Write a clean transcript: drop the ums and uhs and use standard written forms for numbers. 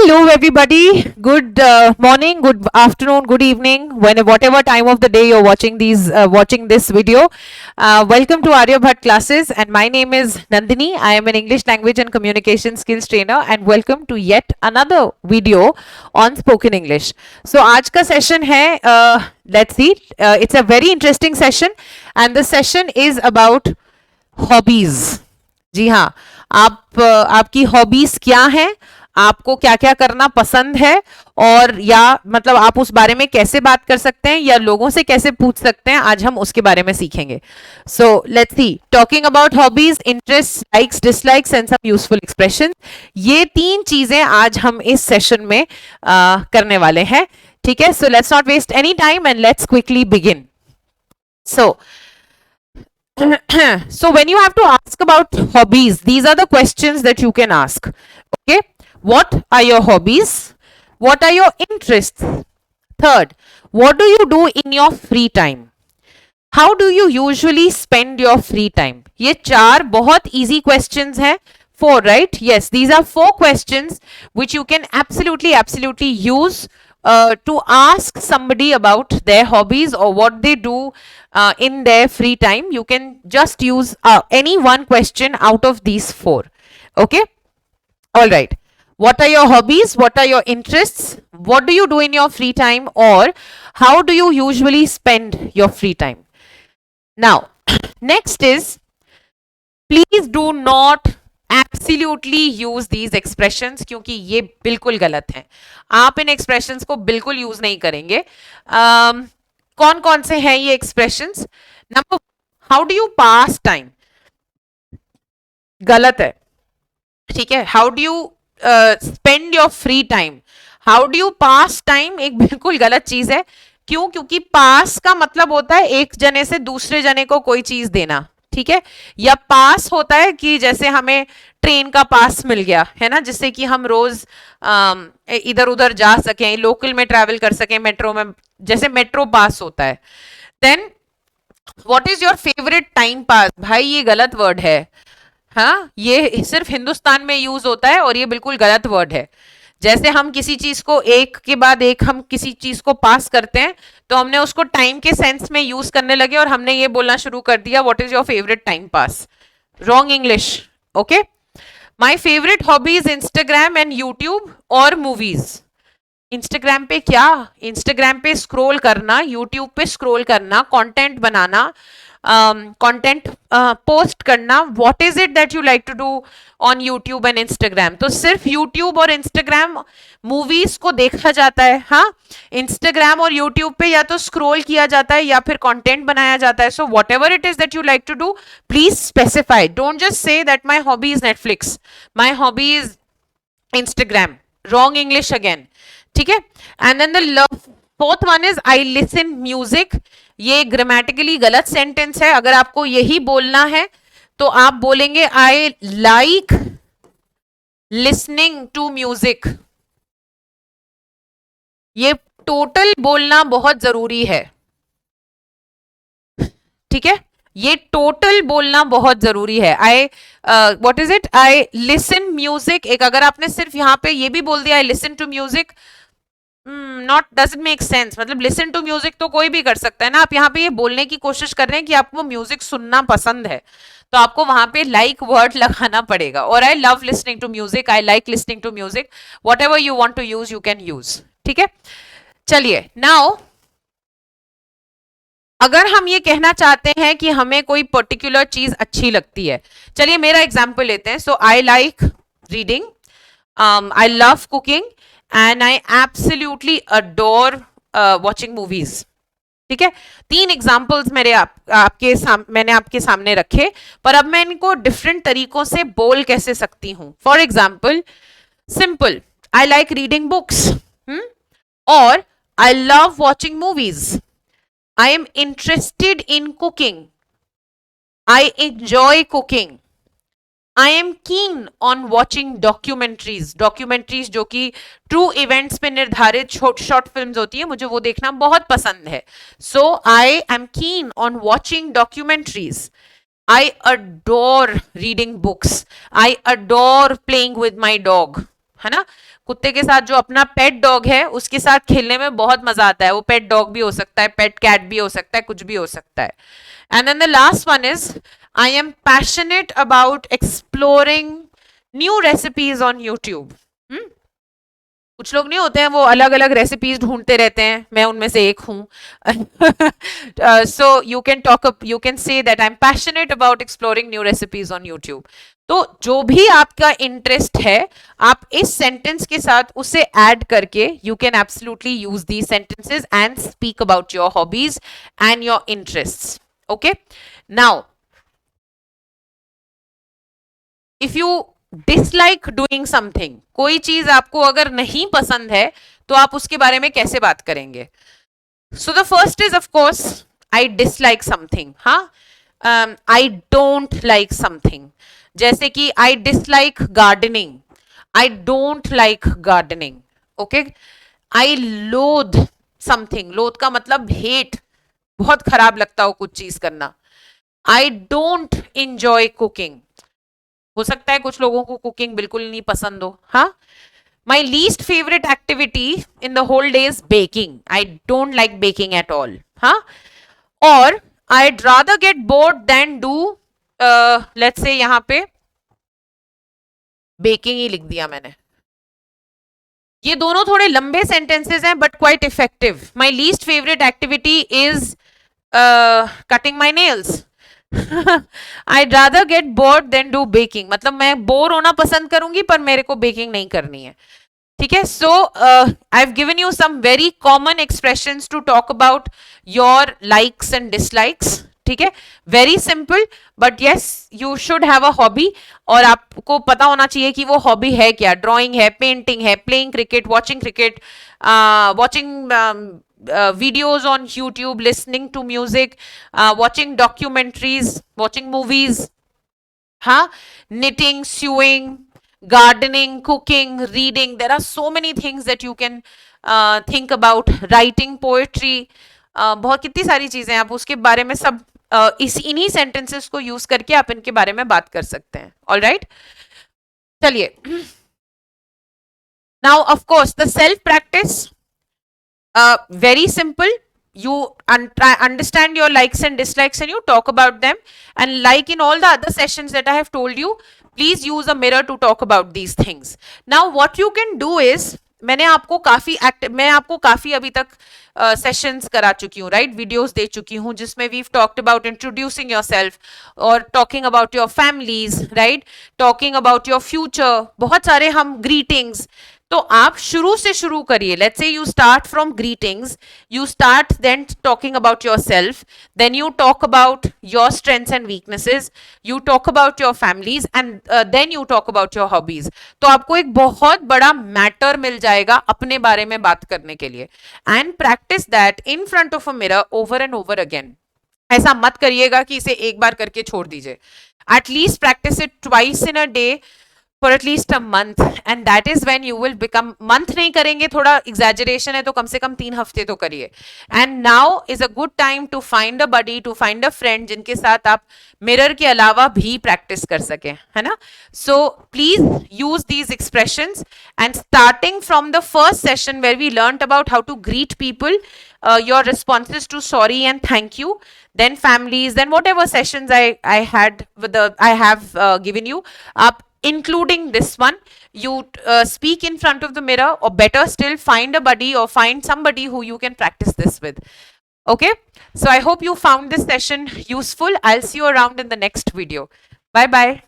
Hello, everybody. Good morning, good afternoon, good evening, whatever time of the day you're watching this video. Welcome to Aryabhat classes, and my name is Nandini. I am an English language and communication skills trainer, and welcome to yet another video on spoken English. So, आज का session है. Let's see. It's a very interesting session, and the session is about hobbies. जी हाँ, आपकी hobbies क्या हैं, आपको क्या क्या करना पसंद है, और या मतलब आप उस बारे में कैसे बात कर सकते हैं या लोगों से कैसे पूछ सकते हैं, आज हम उसके बारे में सीखेंगे. So let's see, talking about hobbies, interest, likes, dislikes and some useful expression. ये तीन चीजें आज हम इस सेशन में करने वाले हैं. ठीक है, so let's not waste any time and let's quickly begin. So so when you have to ask about hobbies, these are the questions that you can ask. Okay, what are your hobbies? What are your interests? Third, what do you do in your free time? How do you usually spend your free time? ये चार बहुत easy questions हैं. Four, right? Yes, these are four questions which you can absolutely use to ask somebody about their hobbies or what they do in their free time. You can just use any one question out of these four. Okay? All right. What are your hobbies? What are your interests? What do you do in your free time? Or how do you usually spend your free time? Now, next is, please do not absolutely use these expressions, क्योंकि ये बिल्कुल गलत है. आप इन expressions को बिल्कुल use नहीं करेंगे. कौन कौन से हैं ये expressions? Number, how do you pass time, गलत है. ठीक है, how do you spend your free time, how do you pass time, एक बिल्कुल गलत चीज है. क्यों? क्योंकि पास का मतलब होता है एक जने से दूसरे जने को कोई चीज देना. ठीक है, या पास होता है कि जैसे हमें ट्रेन का पास मिल गया है ना, जिससे कि हम रोज इधर उधर जा सकें, लोकल में ट्रैवल कर सकें, मेट्रो में, जैसे मेट्रो पास होता है. Then what is your favourite time pass? भाई ये गलत वर्ड है. हाँ, ये सिर्फ हिंदुस्तान में यूज होता है और ये बिल्कुल गलत वर्ड है. जैसे हम किसी चीज को एक के बाद एक हम किसी चीज को पास करते हैं, तो हमने उसको टाइम के सेंस में यूज करने लगे और हमने ये बोलना शुरू कर दिया, what is your favourite time pass. Wrong English. Okay, my favourite hobbies Instagram and YouTube और मूवीज. इंस्टाग्राम पे क्या? इंस्टाग्राम पे स्क्रॉल करना, यूट्यूब पे स्क्रॉल करना, कंटेंट बनाना, कंटेंट पोस्ट करना. What is it that you like to do on YouTube and Instagram? तो सिर्फ यूट्यूब और इंस्टाग्राम, मूवीज को देखा जाता है. हाँ, इंस्टाग्राम और यूट्यूब पे या तो स्क्रॉल किया जाता है या फिर कंटेंट बनाया जाता है. So whatever it is that you like to do, please specify. Don't just say that my hobby is Netflix, my hobby is Instagram. Wrong English again. ठीक है, and then the fourth one is I listen music. ये grammatically गलत sentence है. अगर आपको यही बोलना है तो आप बोलेंगे I like listening to music. ये टोटल बोलना बहुत जरूरी है. ठीक है, ये टोटल बोलना बहुत जरूरी है. I what is it, I listen music. एक अगर आपने सिर्फ यहां पे ये भी बोल दिया I listen to music, not doesn't make sense. मतलब लिसन टू म्यूजिक तो कोई भी कर सकता है ना. आप यहाँ पे ये बोलने की कोशिश कर रहे हैं कि आपको म्यूजिक सुनना पसंद है, तो आपको वहां पे लाइक वर्ड लगाना पड़ेगा. और I love listening to music, I like listening to music, whatever you want to use you can use. ठीक है, चलिए. नाउ अगर हम ये कहना चाहते हैं कि हमें कोई पर्टिकुलर चीज अच्छी लगती है, चलिए मेरा एग्जाम्पल लेते हैं. So I like reading, I love cooking, and I absolutely adore watching movies. ठीक है, तीन एग्जाम्पल्स मैंने आपके सामने रखे, पर अब मैं इनको डिफरेंट तरीकों से बोल कैसे सकती हूं. For example, simple, I like reading books, और I love watching movies, I am interested in cooking, I enjoy cooking, I am keen on watching documentaries. Documentaries जो कि ट्रू इवेंट्स पे निर्धारित शॉर्ट फिल्म्स होती है, मुझे वो देखना बहुत पसंद है. So I am keen on watching documentaries. I adore reading books. I adore playing with my dog. है ना। कुत्ते के साथ जो अपना पेट डॉग है उसके साथ खेलने में बहुत मजा आता है। वो पेट डॉग भी हो सकता है, पेट कैट भी हो सकता है, कुछ भी हो सकता है। And then the last one is I am passionate about exploring new recipes on YouTube. कुछ लोग नहीं होते हैं वो अलग अलग रेसिपीज ढूंढते रहते हैं, मैं उनमें से एक हूँ। So you can say that I am passionate about exploring new recipes on YouTube. तो जो भी आपका इंटरेस्ट है आप इस सेंटेंस के साथ उसे ऐड करके you can absolutely use these sentences and speak about your hobbies and your interests. Okay, now if you dislike doing something, कोई चीज आपको अगर नहीं पसंद है तो आप उसके बारे में कैसे बात करेंगे? So the first is of course I dislike something. हाँ, आई डोंट लाइक समथिंग, जैसे कि I dislike gardening, I don't like gardening. Okay, I loathe something, लोथ का मतलब हेट, बहुत खराब लगता हो कुछ चीज करना। आई डोंट इंजॉय कुकिंग, हो सकता है कुछ लोगों को कुकिंग बिल्कुल नहीं पसंद हो। हाँ, my least favourite activity in the whole day is baking, I don't like baking at all. हाँ, और I'd rather get bored than do let's say यहां पे बेकिंग ही लिख दिया मैंने। ये दोनों थोड़े लंबे सेंटेंसेस हैं but quite effective. My least favourite activity is cutting my nails. I rather get bored then do baking, मतलब मैं बोर होना पसंद करूंगी पर मेरे को बेकिंग नहीं करनी है। ठीक है, so I have given you some very common expressions to talk about your likes and dislikes. ठीक है, very simple, but yes you should have a hobby, और आपको पता होना चाहिए कि वो हॉबी है क्या। ड्राइंग है, पेंटिंग है, playing cricket, watching cricket, watching videos on YouTube, listening to music, watching documentaries, watching movies, huh? Knitting, sewing, gardening, cooking, reading. There are so many things that you can think about. Writing, poetry, बहुत कितनी सारी चीजें आप उसके बारे में सब इस इन्हीं सेंटेंसेस को यूज करके आप इनके बारे में बात कर सकते हैं। ऑल राइट, चलिए। Now of course the self practice, very simple. You understand your likes and dislikes and you talk about them, and like in all the other sessions that I have told you, please use a mirror to talk about these things. Now what you can do is, मैं आपको काफी अभी तक sessions करा चुकी हूँ, right, videos दे चुकी हूँ जिसमें we talked about introducing yourself और talking about your families, right, talking about your future, बहुत सारे हम ग्रीटिंग्स। तो आप शुरू से शुरू करिए। Let's say you start from greetings, you start then talking about yourself, then you talk about your strengths and weaknesses, you talk about your families, and then you talk about your hobbies. तो आपको एक बहुत बड़ा matter मिल जाएगा अपने बारे में बात करने के लिए। And practice that in front of a mirror over and over again. ऐसा मत करिएगा कि इसे एक बार करके छोड़ दीजिए। At least practice it twice in a day for at least a month, and that is when you will become, month नहीं करेंगे, थोड़ा exaggeration है, तो कम से कम 3 हफ्ते तो करिए। And now is a good time to find a buddy, to find a friend जिनके साथ आप मिरर के अलावा भी प्रैक्टिस कर सके, है ना। So please use these expressions, and starting from the first session where we learnt about how to greet people, your responses to sorry and thank you, then families, then whatever sessions I had with the I have given you up, including this one, you speak in front of the mirror, or better still find a buddy or find somebody who you can practice this with. Okay, so I hope you found this session useful. I'll see you around in the next video. Bye bye.